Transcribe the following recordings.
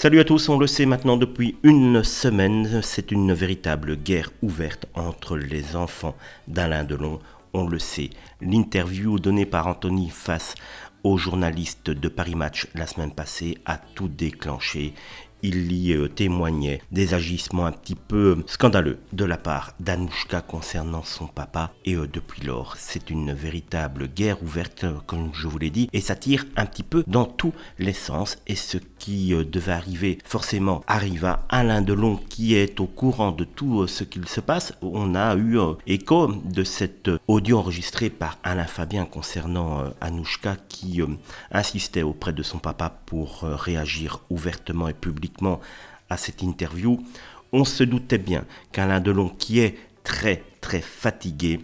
Salut à tous, on le sait maintenant depuis une semaine, c'est une véritable guerre ouverte entre les enfants d'Alain Delon. On le sait, l'interview donnée par Anthony face aux journalistes de Paris Match la semaine passée a tout déclenché. Il y témoignait des agissements un petit peu scandaleux de la part d'Anouchka concernant son papa. Et depuis lors, c'est une véritable guerre ouverte, comme je vous l'ai dit, et ça tire un petit peu dans tous les sens. Et ce qui devait arriver, forcément, arriva. Alain Delon, qui est au courant de tout ce qu'il se passe, on a eu écho de cet audio enregistré par Alain Fabien concernant Anouchka, qui insistait auprès de son papa pour réagir ouvertement et publiquement à cette interview. On se doutait bien qu'Alain Delon, qui est très fatigué,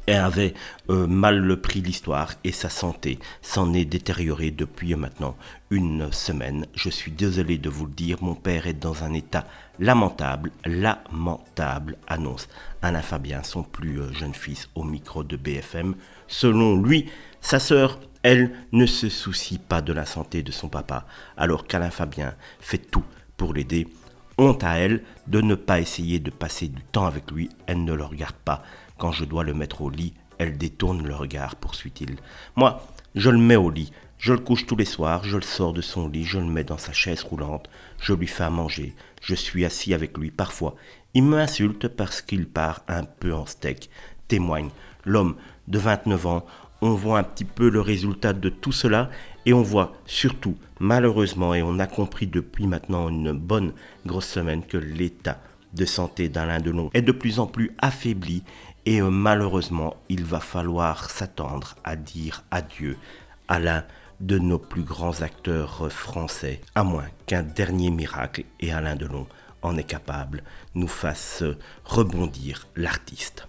avait mal pris l'histoire et sa santé s'en est détériorée depuis maintenant une semaine. Je suis désolé de vous le dire, mon père est dans un état lamentable, annonce Alain Fabien, son plus jeune fils, au micro de BFM. Selon lui, sa sœur, elle, ne se soucie pas de la santé de son papa, alors qu'Alain Fabien fait tout pour l'aider. Honte à elle de ne pas essayer de passer du temps avec lui, elle ne le regarde pas. Quand je dois le mettre au lit, elle détourne le regard, poursuit-il. Moi, je le mets au lit, je le couche tous les soirs, je le sors de son lit, je le mets dans sa chaise roulante, je lui fais à manger, je suis assis avec lui parfois. Il m'insulte parce qu'il part un peu en steak, témoigne l'homme de 29 ans. On voit un petit peu le résultat de tout cela et on voit surtout, malheureusement, et on a compris depuis maintenant une bonne grosse semaine, que l'état de santé d'Alain Delon est de plus en plus affaibli et malheureusement, il va falloir s'attendre à dire adieu à l'un de nos plus grands acteurs français, à moins qu'un dernier miracle, et Alain Delon en est capable, nous fasse rebondir l'artiste.